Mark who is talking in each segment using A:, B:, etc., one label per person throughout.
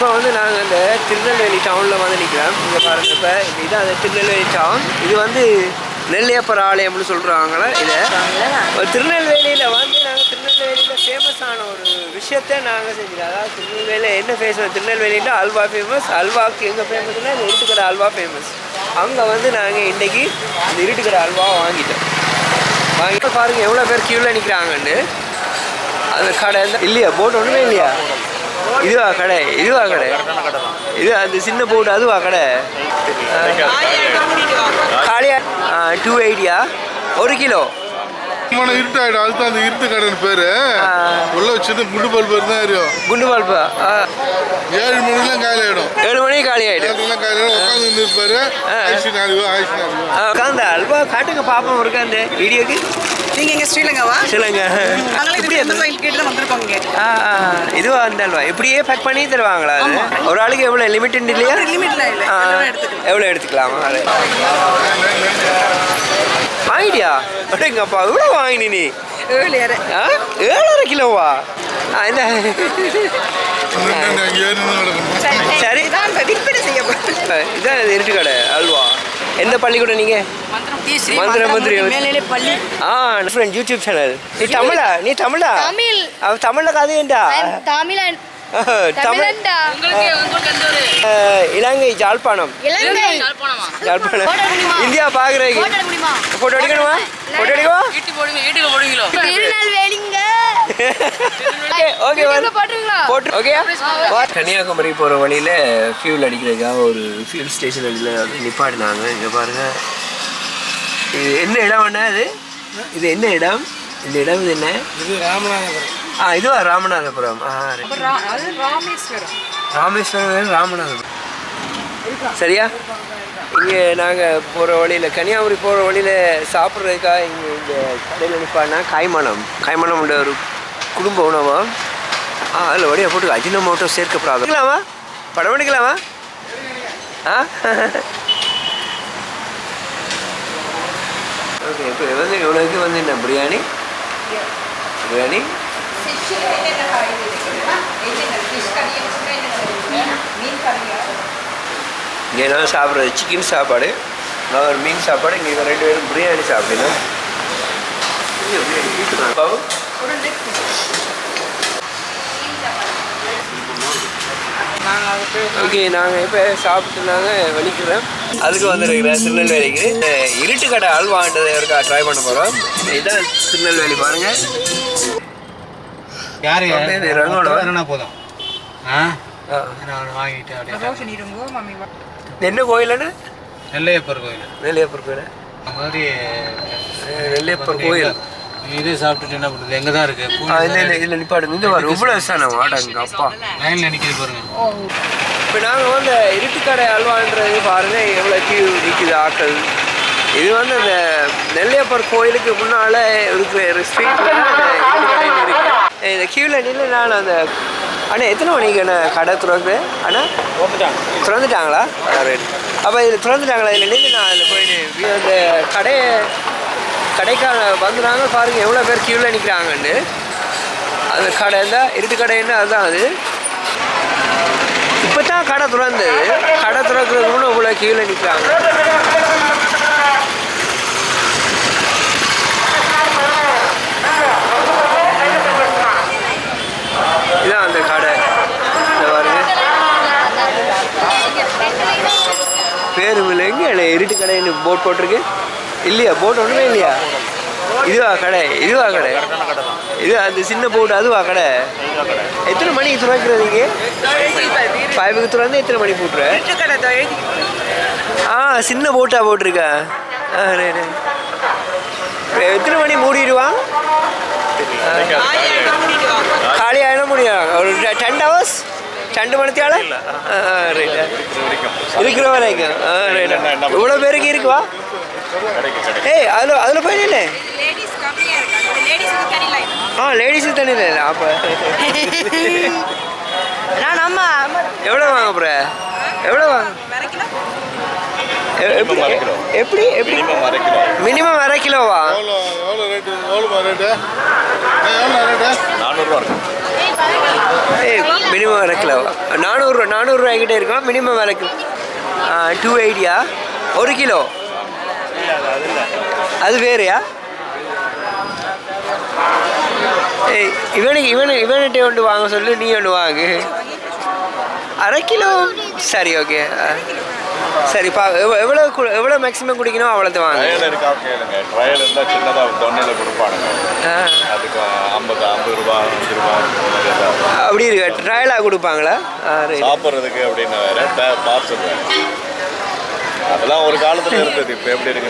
A: இப்போ வந்து நாங்கள் இந்த திருநெல்வேலி டவுனில் வந்து நிற்கிறோம். இங்கே பாருங்கள், இப்போ இதுதான் அந்த திருநெல்வேலி டவுன். இது வந்து நெல்லையப்பர் ஆலயம்னு சொல்கிறாங்களே. இதை திருநெல்வேலியில் வந்து நாங்கள் திருநெல்வேலியில் ஃபேமஸான ஒரு விஷயத்தை நாங்கள் செஞ்சோம். அதாவது திருநெல்வேலியில் என்ன ஃபேமஸ், திருநெல்வேலின்னா அல்வா ஃபேமஸ். அல்வாவுக்கு எங்கே ஃபேமஸ்னால் இந்த இருட்டுக்கடை அல்வா ஃபேமஸ். அங்கே வந்து நாங்கள் இன்றைக்கி இந்த இருட்டுக்கடை அல்வா வாங்கிட்டோம். வாங்கிட்டு பாருங்கள் எவ்வளோ பேர் க்யூவில் நிற்கிறாங்கன்னு. அந்த கடை இல்லையா, போட் ஒன்றுமே இல்லையா? இதுவா கடை? இதுவா கடை? இது அந்த சின்ன போட்டு அதுவா கடை? காலியா 280 1 கிலோ.
B: இருட்டாயிடும், அதுதான் அந்த இருட்டு கடைன்னு பேரு. உள்ள வச்சது குண்டு பல்பு தான் எரியும். குண்டு பல்பா 7 மணிக்கெல்லாம் காலி ஆயிடும். 7 மணிக்கு காலி ஆயிடும். உட்காந்து இருப்பாரு.
A: உட்காந்து அல்வா காட்டுங்க பாப்போம் இருக்கா அந்த வீடியோக்கு.
C: நீங்க எங்க ஸ்ரீலங்காவா?
A: ஸ்ரீலங்கா.
C: இப்படி எந்த கோயில் கேட்டு வந்திருக்கோங்க.
A: இதுவா அந்த அல்வா இப்படியே பேக் பண்ணி தருவாங்களா? ஒரு ஆளுக்கு எவ்வளவு லிமிட் இல்லையா?
C: லிமிட்ல இல்ல,
A: எவ்வளவு எடுத்துக்கலாமா? வாங்கிட்டியா? அப்படிங்கப்பா எவ்வளோ வாங்கினி நீ? 7.5 கிலோவா? இந்த சரி இதான் இருட்டு கடை அல்வா. எந்த பள்ளிக்கூடம் நீங்க? மந்திரி பள்ளி. Different YouTube channel. நீ தமிழா? நீ தமிழா? தமிழ்ல கதையண்டா? இலங்கை ஜாழ்ப்பாணம். இந்தியா பாக்குறீங்க? போட்டோ அடிக்கணுமா? போட்டோ அடிக்கவா? கன்னியாகுமரி போற வழியில ஃபியூல் அடிக்கிறதுக்காக ஒரு ஃபியூல் ஸ்டேஷன் வந்து நிப்பாட்டினாங்க. இங்க பாருங்க, இது என்ன இடம் என்ன? இது என்ன இடம்? இந்த இடம் இது என்ன? இது ராமநாதபுரம். இதுவா ராமநாதபுரம். ராமேஸ்வரம் ராமநாதபுரம். சரியா? இங்கே நாங்கள் போகிற வழியில் கன்னியாகுமரி போகிற வழியில் சாப்பிட்றதுக்காக இங்கே இந்த கடையில் நிற்பாடினா காய்மணம்ன்ற ஒரு குடும்ப உணவா. அதில் வழியாக போட்டு அஜினமோட்டோ சேர்க்கப்படாது. எடுக்கலாமா? படம் எடுக்கலாமா? ஓகே. இப்போ வந்து இவ்வளோக்கு வந்து என்ன பிரியாணி இங்கே நான் சாப்பிட்றது சிக்கன் சாப்பாடு, நான் ஒரு மீன் சாப்பாடு. இங்கே 2 பேரும் பிரியாணி சாப்பிடணும். ஓகே, நாங்கள் இப்போ சாப்பிட்டு நாங்கள் வலிக்கிறோம். அதுக்கு வந்துருக்கிறேன் திருநெல்வேலிக்கு. இருட்டு கடை அல்வான்றதை இருக்கா ட்ரை பண்ண போகிறோம். இதுதான் திருநெல்வேலி பாருங்கள்.
D: போதும்
A: என்ன கோயில்னு?
D: நெல்லையப்பர் கோயில்.
A: நெல்லையப்பர் கோயில்.
D: இதே சாப்பிட்டுட்டு என்ன பண்ணுறது? எங்கே தான் இருக்கு?
A: இல்லை நிப்பாடு. இந்த பாரு இவ்வளோ விசானம் வாடாங்க அப்பா.
D: லைனில் நிற்கிது பாருங்க.
A: இப்போ நாங்கள் வந்து இருட்டுக்கடை அல்வான்றது பாருங்கள் எவ்வளோ கியூ நிற்கிது ஆக்கள். இது வந்து அந்த நெல்லையப்பர் கோயிலுக்கு முன்னால் இருக்கிற ஒரு ஸ்ட்ரீட்டில் இருட்டுக்கடைன்னு இருக்குது. இந்த கியூவில் நின்று நான் அந்த அண்ணா எத்தனை மணிக்கு அண்ணா கடை திறக்குது? அண்ணா திறந்துட்டாங்களா? ரைட். அப்போ இதில் திறந்துட்டாங்களா? இதில் நின்று நான் அதில் போயிட்டு அந்த கடைக்கான வந்துடுறாங்க. பாருங்கள் எவ்வளோ பேர் கியூவில் நிற்கிறாங்கன்னு. அந்த கடை இருந்தால் இருட்டு கடைன்னு அதுதான். அது இப்போ தான் கடை திறந்தது. கடை திறக்கிறதுக்கு முன்னே இவ்வளோ கியூவில் நிற்கிறாங்க. இதுதான் அந்த கடை. பாருங்க பேரும் இல்லைங்க. இருட்டு கடைன்னு போட் போட்டிருக்கு இல்லையா? போட் ஒன்றுமே இல்லையா? இதுவா கடை? இது அந்த சின்ன போட்டு அதுவா கடை? எத்தனை மணிக்கு துறக்கிறதுங்க? 5க்கு துறந்து எத்தனை மணி போட்டுற? சின்ன போட்டா போட்டிருக்கா? எத்தனை மணி மூடிடுவான்? காலி ஆகிடும் முடியும். ஒரு 10 hours 2 மணித்தால இருக்கிற வரைக்கும். இவ்வளோ பேருக்கு இருக்குவா? ஏய் அதில் போயிடல. லேடிஸுக்கு தண்ணி இல்லை. அப்போ எவ்வளோ வாங்க போகிற? எவ்வளோ வாங்க? எப்படி மினிமம் 1/2 கிலோவா?
B: 400 ரூபா.
A: ஏய் மினிமம் விலை கிலோ 400 ரூபாய்க்கிட்டே இருக்கும் மினிமம் விலை கிலோ 280 1 கிலோ அது வேறையா ஏய் இவன்கிட்ட ஒன்று வாங்க சொல்லு நீ ஒன்று வாங்கு 1/2 கிலோ சரி ஓகே சரி எவ்வளோ மேக்ஸிமம் குடிக்கணும் அவ்வளோதான் வாங்க
E: ட்ரையல் இருந்தால் சின்னதாக தொண்டையில் கொடுப்பானுங்க அதுக்கு 50 ரூபா 5 ரூபா
A: அப்படி இருக்கா ட்ரையலாக கொடுப்பாங்களா
E: சாப்பிட்றதுக்கு அப்படின்னு வேற பார்சல் வேறு அதெல்லாம் ஒரு காலத்தில் இருந்தது இப்போ எப்படி இருக்கு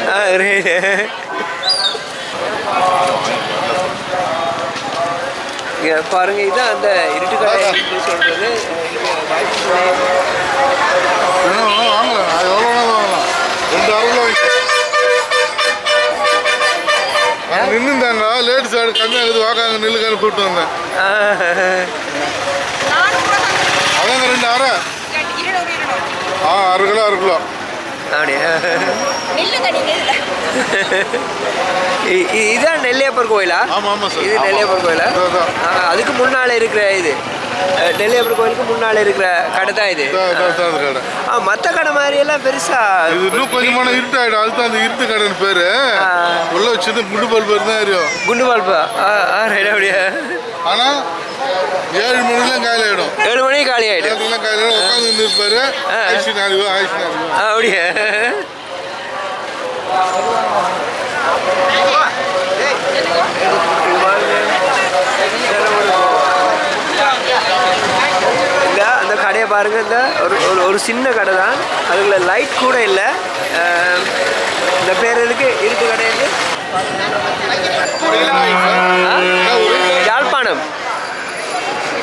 A: இங்கே பாருங்க இதுதான் அந்த இருட்டு கடை சொல்கிறது
B: நின்றுந்தாங்க லேடிஸ் ஆடு கம்மியாகுது வாக்காங்க நெல்லுக்கான கூப்பிட்டு வந்தேன் அதாங்க 2 அரை 6 கிலோ 6 கிலோ
A: அப்படியா இதுதான் நெல்லையப்பர் கோயிலா இது நெல்லையப்பர் கோயிலா அதுக்கு முன்னால இருக்கிற இது நெல்லையப்பர் கோயிலுக்கு முன்னால இருக்கிற கடை தான் இது மற்ற கடை மாதிரி எல்லாம் பெருசா
B: இது இன்னும் கொஞ்சமான இருட்டாயிடும் அதுதான் அந்த இருட்டு கடைன்னு பேரு உள்ள வச்சது குண்டு பல்பு தான் எரியும்
A: குண்டு பல்பா அப்படியா
B: ஆனா 7 மணிக்கெல்லாம் காலி ஆயிடும்
A: 7 மணிக்கு காலி ஆயிடும்
B: உட்காந்து இருப்பாரு
A: அப்படியா அந்த கடையை பாருங்க இந்த ஒரு சின்ன கடை தான் அதுக்குள்ள லைட் கூட இல்லை இந்த பேர் எதுக்கு இருட்டு கடைக்கு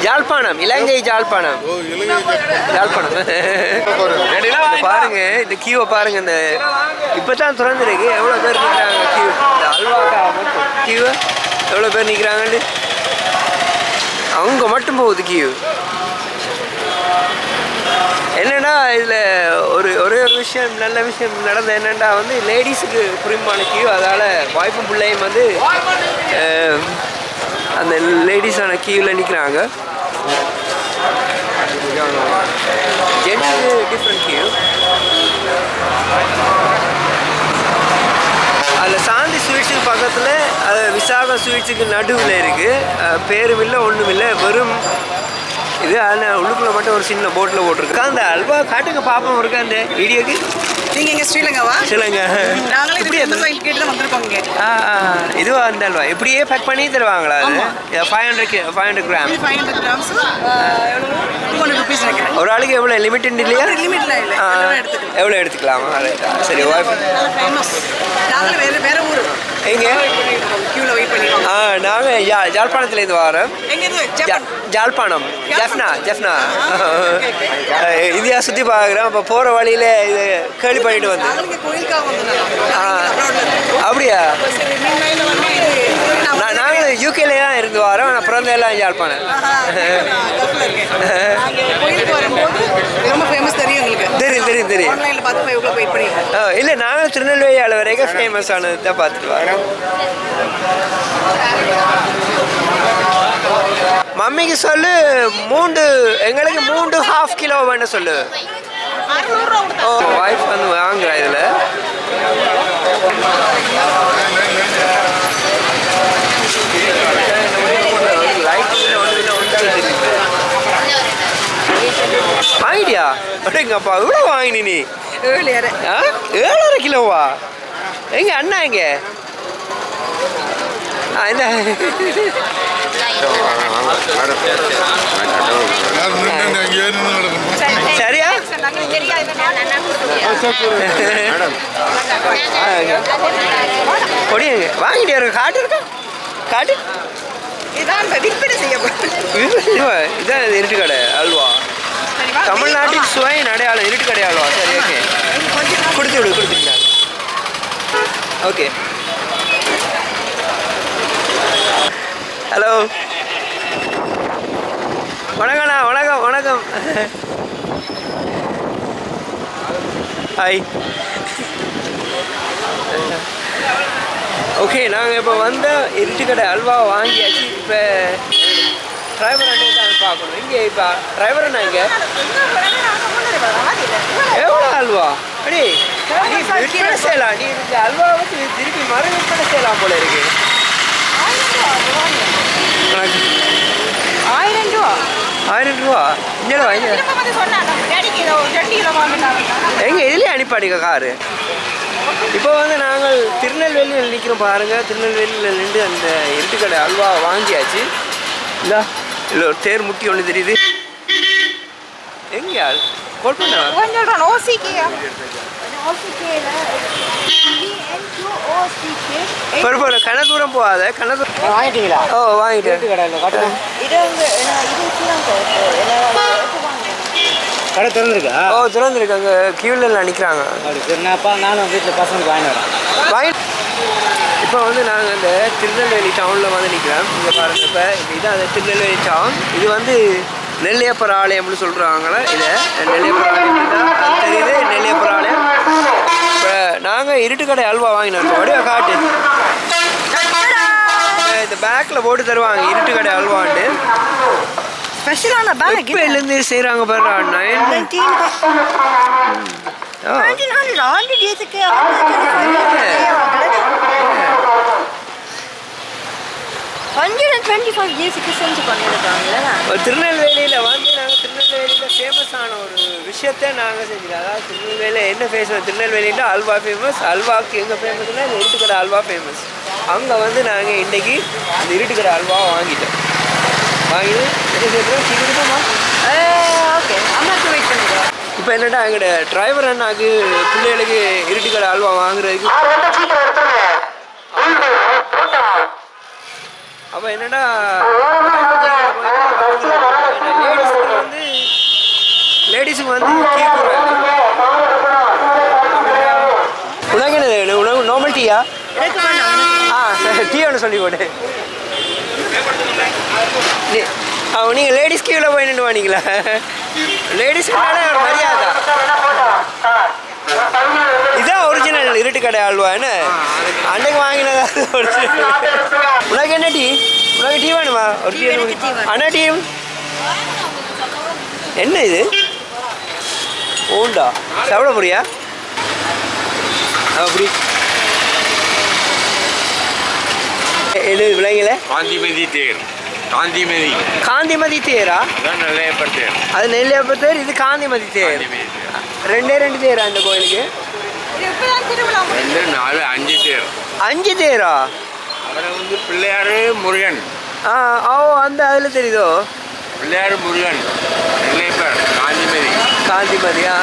A: யாழ்ப்பாணம் இலங்கை யாழ்ப்பாணம் பாருங்க இந்த கியூவை பாருங்க இந்த இப்பதான் திறந்துருக்கு எவ்வளவு பேர் நிற்கிறாங்க கியூ இந்த அல்வாக்கா மட்டும் கியூவை எவ்வளவு பேர் நிற்கிறாங்கன்னு அவங்க மட்டும் போகுது கியூ என்னன்னா இதில் ஒரே ஒரு விஷயம் நல்ல விஷயம் நடந்த என்னென்னா வந்து லேடிஸுக்கு புரியுமான கியூ அதால் வாய்ப்பும் பிள்ளையும் வந்து அந்த லேடிஸான கியூவில் நிற்கிறாங்க ஜென்ஸுக்கு டிஃப்ரெண்ட் கியூ அதில் சாந்தி ஸ்வீட்ஸுக்கு பக்கத்தில் அது விசாகம் ஸ்வீட்ஸுக்கு நடுவில் இருக்குது பேரும் இல்லை ஒன்றும் இல்லை வெறும் இது ஆனால் உள்ளுக்குள்ள மட்டும் ஒரு சின்ன போட்டில் போட்டிருக்கு அந்த அல்வா காட்டுங்க பாப்போம் இருக்கா அந்த வீடியோக்கு
C: நீங்க எங்க ஸ்ரீலங்காவா
A: ஸ்ரீலங்கா
C: நாங்களே இப்படி எந்த சைல் கேட்டு தான் வந்திருக்கோம் இங்க
A: இதுவா அந்த அல்வா இப்படியே பேக் பண்ணி தருவாங்களா அது 500 கிராம்
C: 500 கிராம்ஸ் 200 ரூபீஸ் நினைக்கிறேன்
A: ஒரு ஆளுக்கு எவ்வளோ லிமிட் இல்லையா
C: லிமிட்ல இல்ல
A: எவ்வளோ எடுத்துக்கலாமா சரி
C: நல்ல ஃபேமஸ் நாங்களே வேற ஊர்
A: எங்க
C: கியூல வெயிட் பண்ணிருக்கோம்
A: நாங்கள் யாழ்ப்பாணத்துலேருந்து வரோம்
C: எங்க இது
A: யாழ்ப்பாணம் ஜெஃப்னா இந்தியா சுற்றி பார்க்குறோம் அப்போ போகிற வழியில் இது கேள்வி பண்ணிட்டு வந்து அப்படியா நாங்கள் யூகேல தான் இருந்து வரோம் நான் பிறந்த எல்லாம் யாழ்ப்பாணம் தெரியும் இல்லை நாங்கள் திருநெல்வேலி ஆள் வரைக்கும் ஃபேமஸ் ஆனது தான் பார்த்துட்டு வரோம் மம்மிக்கு சொல்லு எங்களுக்கு 3.5 கிலோ வேணும் சொல்லு ஓ வைஃப் வந்து வாங்குறா இதில் வாங்கிட்டியா அப்படிங்கப்பா இவ்வளோ வாங்கினி நீ 7.5 கிலோவா எங்க அண்ணா எங்க இந்த சரியா கொடியுங்க வாங்கிட்டே இருக்க காட்டு இருக்கா காட்டு
C: இதான் விற்பனை செய்யப்படும்
A: இதான் இருட்டு கடை அல்வா தமிழ்நாட்டின் சுவையின் அடையாளம் இருட்டு கடை அல்வா சரி ஓகே கொடுத்துருங்க ஓகே ஹலோ வணக்கண்ணா வணக்கம் ஹாய் ஓகே நாங்கள் இப்போ இருட்டு கடை அல்வா வாங்கியாச்சு இப்போ டிரைவர் அண்ணே தான் பார்க்கணும். இங்கே இப்போ டிரைவர் அண்ணா இங்கே எவ்வளோ அல்வா அடி நீ விற்பனை செய்யலாம். நீ இந்த அல்வா வச்சு திருப்பி மறு விற்பனை செய்யலாம் போல இருக்கு.
C: 1000 ரூபா
A: 1000 ரூபா இங்கே வாங்கி எங்கே இதுலேயே அனுப்பாடிங்க காரு. இப்போ வந்து நாங்கள் திருநெல்வேலியில் நிற்கிறோம் பாருங்கள். திருநெல்வேலியில் நின்று அந்த இருட்டுக்கடை அல்வா வாங்கியாச்சு. இல்லை இல்லை ஒரு தேர் முட்டி ஒன்று தெரியுது. எங்கே கோல் பண்ண பரவாயில்ல கன தூரம் போகாத கன தூரம்
C: வாங்கிட்டீங்களா?
A: ஓ வாங்கிட்டேன்.
D: கடை திறந்துருக்கா?
A: ஓ திறந்துருக்கு. அங்கே கியூவில் நிற்கிறாங்க.
D: அப்படி சரினாப்பா நானும் வீட்டில் பசங்களுக்கு வாங்கிட்டு வரேன்.
A: இப்போ வந்து நாங்கள் இந்த திருநெல்வேலி டவுனில் வந்து நிற்கிறோம். இங்கே பாருங்கள். இப்போ இதுதான் அந்த திருநெல்வேலி டவுன். இது வந்து நெல்லையப்பர் ஆலயம்னு சொல்கிறாங்களே. இதை நெல்லையப்பர் ஆலயம் தான் தெரியுது. நெல்லையப்பர் ஆலயம். இப்போ நாங்கள் இருட்டுக்கடை அல்வா வாங்கினோம். அப்படியே காட்டு இந்த பேக்கில் போட்டு தருவாங்க இருட்டுக்கடை அல்வான்ட்டு.
C: ஸ்பெஷலான பேக்
A: இப்போலேருந்து செய்கிறாங்க பாரு.
C: 1900 இயர்ஸ்க்கு செஞ்சு பண்ணியிருக்காங்களா?
A: திருநெல்வேலியில் வந்து நாங்கள் திருநெல்வேலியில் ஃபேமஸான ஒரு விஷயத்த நாங்கள் செஞ்சுருக்கோம். அதாவது திருநெல்வேலியில் என்ன ஃபேமஸ்? திருநெல்வேலியில் அல்வா ஃபேமஸ். அல்வாவுக்கு எங்கே ஃபேமஸ்னால் இந்த இருட்டுக்கடை அல்வா ஃபேமஸ். அங்கே வந்து நாங்கள் இன்றைக்கி இந்த இருட்டுக்கடை அல்வா வாங்கிட்டோம். வாங்கிட்டு என்ன செய்யறோம் சீக்கிரமா
C: ஓகே அம்மாக்கு வெயிட் பண்ணுறோம்.
A: இப்போ என்னடா எங்களோட டிரைவர் அண்ணாக்கு பிள்ளைகளுக்கு இருட்டுக்கடை அல்வா வாங்குறதுக்கு அப்போ என்னடா லேடிஸுக்கு வந்து டீ போடுறாங்க. உனக்கு என்ன வேணும்? உனக்கு நார்மல் டீயா? டீ ஒன்று சொல்லி போடு. நீங்கள் லேடிஸ் கீழே போய் நின்று வாங்கிங்களா? லேடிஸ்க்குனாலே ஒரு மரியாதை. இதான் ஒரிஜினல் இருட்டுக்கடை அல்வா. என்ன அன்னைக்கு வாங்கினதா ஒரிஜினல்? உனக்கு என்ன டீ? உனக்கு டீ வேணுமா? ஒரு டீ அண்ணா டீ என்ன இது? ஓண்டா சாப்பிட போறியா? அப்படி எது விளங்கல?
E: காந்திமதி தேர். காந்திமதி
A: காந்திமதி தேரா?
E: அதான் நெல்லையப்பர் தேர்.
A: அது நெல்லையப்பர் தேர். இது காந்திமதி தேர். ரெண்டு தேரா இந்த கோயிலுக்கு?
E: 2 4 5 தேர்.
A: 5 தேரா?
E: அவரை வந்து பிள்ளையார் முருகன்.
A: ஓ அந்த அதில் தெரியுதோ
E: பிள்ளையார் முருகன் நெல்லையப்பர் காந்திமதி.
A: காந்திமதியா?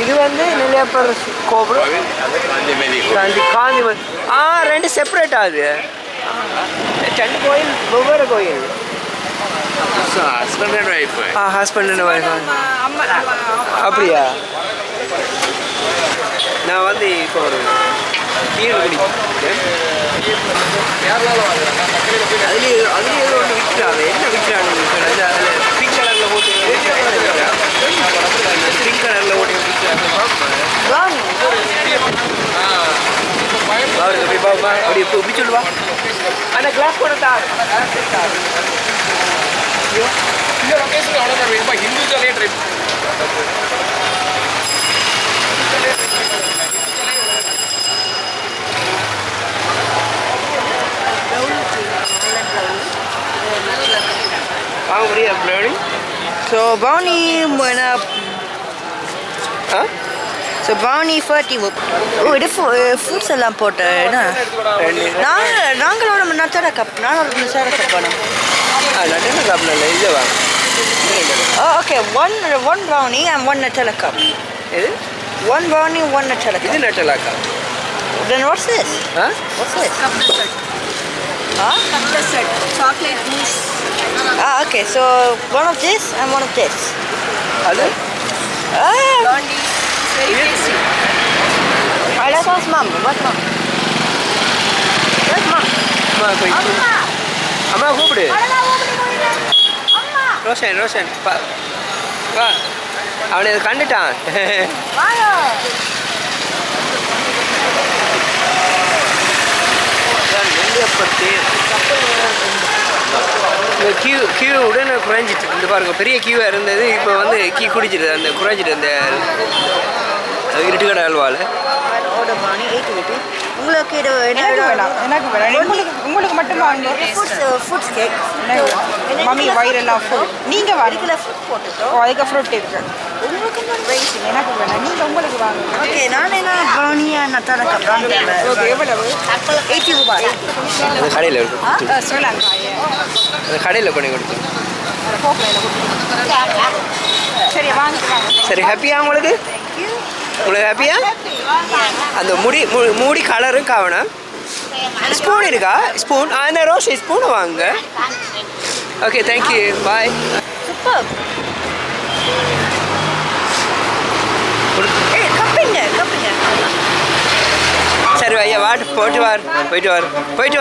A: இது வந்து நெல்லையப்பர் கோபுரம்.
E: அது காந்திமதி.
A: காந்திமதி. ரெண்டு செப்பரேட் ஆகுது. 2 கோயில் வெவ்வேறு கோயில்.
E: Husband and wife.
A: Husband and wife. அப்படியா? நான் வந்து இப்போ ஒரு டீ குடிக்கிறேன். அதுலேயே ஒன்று விற்கிறாங்க. என்ன விற்கிறாங்க? அதில் பிங்க் கலரில் போட்டு பிங்க் கலரில் போட்டு விற்கிறாங்க. அப்படி இப்படி சொல்லுவா. அந்த கிளாஸ் கூட தான்
E: हिंदू चले ट्रिप.
A: வாங்க முடியாது brownie.
C: So brownie so brownie 40. ஓ இது ஃப்ரூட்ஸ் எல்லாம் போட்டு என்ன? நாங்களோட நச்சட கப். நான் ஒரு நச்சட கப் வேணும்.
A: நட்டன கப்ல இல்லை இது வாங்க.
C: Okay one brownie and one Nutella cup.
A: இது
C: 1 brownie 1 Nutella cup.
A: இது நட்டலாக்கா?
C: Then what's this? What's this?
F: Cup dessert. Cup dessert. Chocolate mousse.
C: Okay, so one of this and one of this.
A: அது
F: Blondie. Very tasty.
C: Let's ask mom. What's mom? Where's mom?
A: அம்மா போய்
F: Amma.
A: அம்மா கூப்பிடு.
F: Amma.
A: Roshan வா. அவனை அதை கண்டுட்டான்.
F: Vayo.
A: Nelliappar தேர். இந்த Q உடனே குறைஞ்சிட்டு இந்த பாருங்க பெரிய கியூவாக இருந்தது இப்போ வந்து கியூ குடிச்சிட்டு அந்த குறைஞ்சிட்டு அந்த இருட்டுக்கடை அல்வாவில்
C: ஆர்டர் பண்ணி 8 விட்டு உங்களுக்கு இது
F: எனக்கு வேணாம் உங்களுக்கு மட்டும் வாங்க
C: ஃபுட்ஸ் கேக்
F: மம்மி வயிறெல்லாம் ஃபுல் நீங்க
C: அதுக்குள்ள ஃபுட் போட்டுட்டோம்
F: அதுக்கு ஃப்ரூட் இருக்கு
C: உங்களுக்கு
F: ரைசிங் எனக்கு வேணாம் நீங்க உங்களுக்கு வாங்க
C: ஓகே நான் என்ன ப்ரௌனியா நட்டால கப்ரான்
F: ஓகே எவ்வளவு
C: 80 ரூபாய்
A: அந்த கடையில் இருக்கும்
F: ஸ்ரீலங்காயே
A: அந்த கடையில் கொண்டு கொடுத்து
F: சரி வாங்க
A: சரி ஹாப்பியா உங்களுக்கு ஹாப்பியா அந்த மூடி கலரும் காவணும் ஸ்பூன் இருக்கா ஸ்பூன் அந்த ரோஸ் ஸ்பூனை வாங்க ஓகே தேங்க்யூ பாய்
C: சூப்பர் ஏய் கப்பிங்க
A: சரி ஐயா போயிட்டு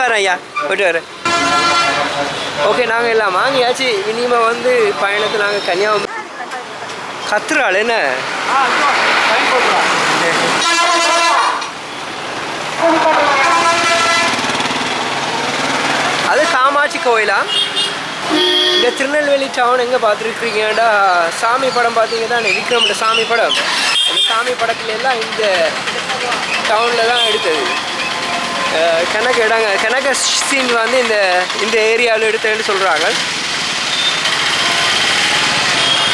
A: வரேன் ஐயா போயிட்டு வரேன் ஓகே நாங்கள் எல்லாம் வாங்கியாச்சு இனிமேல் வந்து பயணத்தை நாங்கள் கன்னியாகுமரி கத்துறாள் என்ன அது காமாட்சி கோயிலா இங்கே திருநெல்வேலி டவுன் எங்கே பார்த்துருக்கீங்கடா சாமி படம் பார்த்தீங்கன்னா விக்ரமோட சாமி படம் அந்த சாமி படத்துல எல்லாம் இந்த டவுனில் தான் எடுத்தது கணக்கு சீன் வந்து இந்த ஏரியாவில் எடுத்தேன்னு சொல்கிறாங்க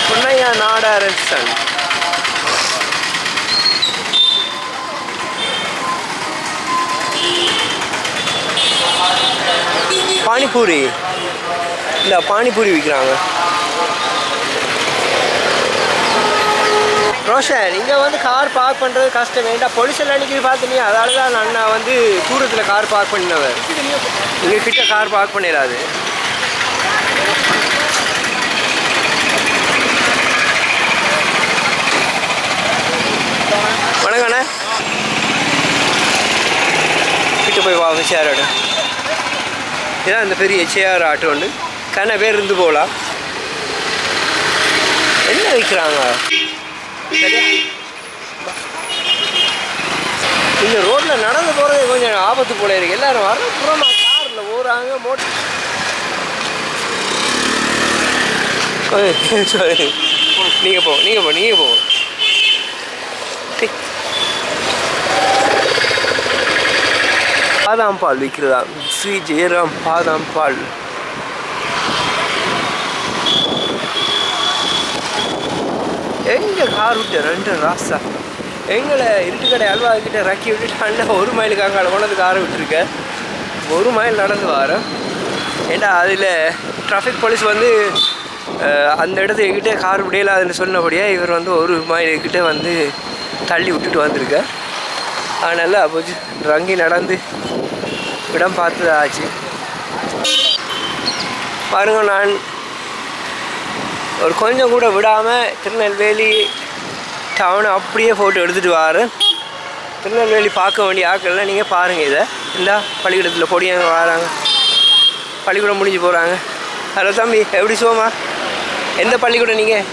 A: பொன்னையா நாடாரசன் பானிபூரி இல்லை பானிபூரி விற்கிறாங்க ரோஷன் இங்கே வந்து கார் பார்க் பண்ணுறது கஷ்டம் வேண்டாம் பொலிசல் அன்றைக்கி பார்த்துனீங்க அதால தான் அண்ணா வந்து தூரத்தில் கார் பார்க் பண்ணினவர் இங்கே கிட்ட கார் பார்க் பண்ணிடாது வணக்கண்ணே கிட்ட போய் வாங்க சேர் ஆட்டோ இதான் இந்த பெரிய சேர் ஆட்டோ ஒன்று கண்ண பேர் இருந்து போகலாம் என்ன விற்கிறாங்க இந்த ரோட்டில் நடந்து போகிறது கொஞ்சம் ஆபத்து போல இருக்கு எல்லாரும் வர புறமா காரில் போகிறாங்க நீங்கள் போ பாதாம் பால் விற்கிறதா ஸ்ரீ ஜெயராம் பாதாம் பால் எங்கே கார் விட்டு 2 ராசா எங்களை இருட்டுக்கடை அல்வா கிட்ட ரக்கி விட்டுட்டு அண்ணன் 1 மைலுக்கு அங்கே கொண்டது காரை விட்டுருக்கேன் 1 மைல் நடந்து வரேன் ஏண்டா அதில் டிராஃபிக் போலீஸ் வந்து அந்த இடத்துல எங்கிட்ட கார் விடையலாதுன்னு சொன்னபடியாக இவர் வந்து 1 மைலுக்கிட்ட வந்து தள்ளி விட்டுட்டு வந்திருக்கேன் அதனால் அப்போது ரங்கி நடந்து இடம் பார்த்தது ஆச்சு பாருங்க நான் ஒரு கொஞ்சம் கூட விடாமல் திருநெல்வேலி டவுனை அப்படியே ஃபோட்டோ எடுத்துகிட்டு வரேன் திருநெல்வேலி பார்க்க வேண்டிய ஆட்கள்லாம் நீங்கள் பாருங்கள் இதை இந்த பள்ளிக்கூடத்தில் பொடியாங்க வராங்க பள்ளிக்கூடம் முடிஞ்சு போகிறாங்க ஹலோ தம்பி எப்படி சோமா எந்த பள்ளிக்கூடம் நீங்கள்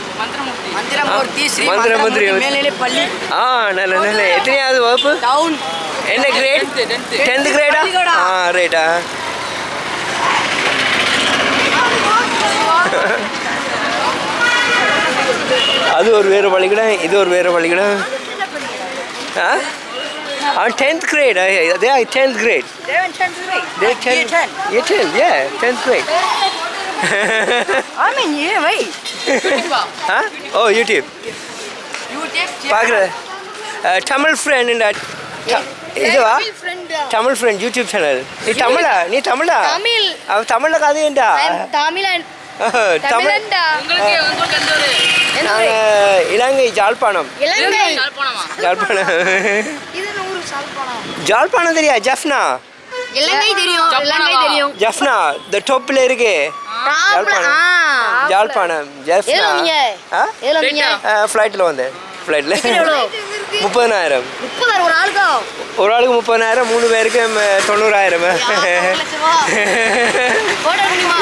A: மந்திரமூர்த்தி
C: பள்ளி
A: நல்ல எத்தனையாவது வகுப்பு என்ன கிரேட் 10th கிரேடா ரைட்டா அது ஒரு வேறு பள்ளிக்கூடம் இது ஒரு வேறு பள்ளிக்கூடம் 10th grade they are 10th grade
C: they're in 10th grade
A: they're 10 you're 10 yeah 10th grade
C: I'm in here wait
A: oh YouTube பார்க்குறேன் தமிழ் ஃப்ரெண்ட் இந்த இதுவா தமிழ் ஃப்ரெண்ட் யூடியூப் சேனல் நீ தமிழா அவ தமிழ்ல கதையண்டா இலங்கை ஜாழ்ப்பாணம் ஜாழ்ப்பாணம் தெரியா ஜஃப்னா ஜஃப்னா த டாப்ல இருக்கு ஜாழ்ப்பாணம் ஜஃப்னா ஃப்ளைட்டில் வந்தேன் ஃப்ளைட்டில் 30,000 ஒரு ஆளுக்கு 30,000 3 பேருக்கு 90,000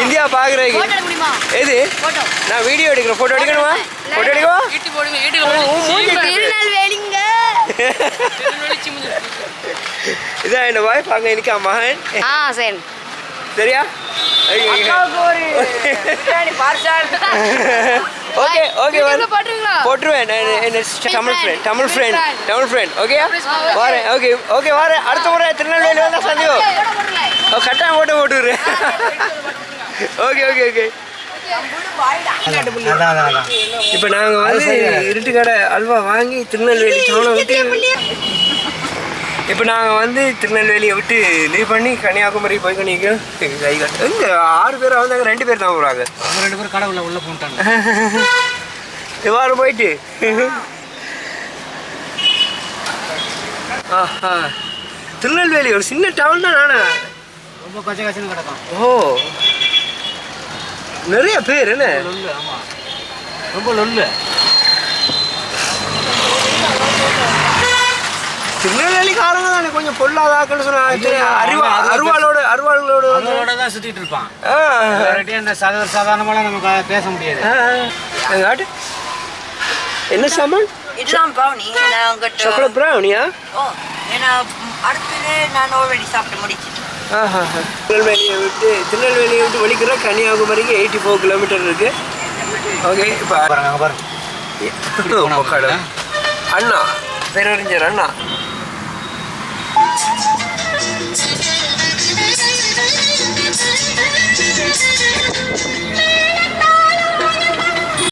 A: இந்தியா பார்க்குறதுக்கு எது நான் வீடியோ எடுக்கிறேன் ஃபோட்டோ எடுக்கணுமா ஃபோட்டோ எடுக்கவா இதான் என் வாய்ப்பு அங்கே இருக்கா மகன் சரியா ஓகே ஓகே போட்டுருவேன் தமிழ் ஃப்ரெண்ட் ஓகே வரேன் ஓகே ஓகே வரேன் அடுத்த முறை திருநெல்வேலி வந்தால் சந்தியோம் கட்டாயம் போட்டுருவேன் ஓகே ஓகே ஓகே இப்போ நாங்கள் வந்து இருட்டு கடை அல்வா வாங்கி திருநெல்வேலி டவுனை விட்டு இப்போ நாங்கள் வந்து திருநெல்வேலியை விட்டு லீவ் பண்ணி கன்னியாகுமரி போய் பண்ணிக்கிறோம். இங்கே 6 பேர் வந்தாங்க, 2 பேர் தான் போகிறாங்க.
D: 2 பேர் கடை உள்ள போட்டாங்க.
A: இவ்வாறு போயிட்டு ஆஹா திருநெல்வேலி ஒரு சின்ன டவுன் தான். நானே
D: ரொம்ப கச்ச கச்சன்னு கிடக்கும்.
A: ஓ நிறைய பேர் என்ன
D: லொல்லு. ஆமாம் ரொம்ப லொல்லு.
A: திருநெல்வேலிக்காரங்க தானே கொஞ்சம் பொல்லாதாக்கன்னு சொன்னாங்க. அருவாளோட
D: தான் சுற்றிட்டு இருப்பான். இந்த சாதாரணமாக நம்ம பேச முடியாது.
A: என்ன சாமான்?
C: இதுதான் ப்ரௌனி. நான் உங்கள்கிட்ட
A: சாக்லேட் ப்ரௌனியா?
C: ஓ ஏன்னா அடுத்தது நான் ஆல்ரெடி சாப்பிட்டு முடிச்சிட்டேன்.
A: திருநெல்வேலியை விட்டு வலிக்கிற கன்னியாகுமரிக்கு 84 கிலோமீட்டர் இருக்கு. ஓகே இப்போ அண்ணா பேரறிஞர் அண்ணா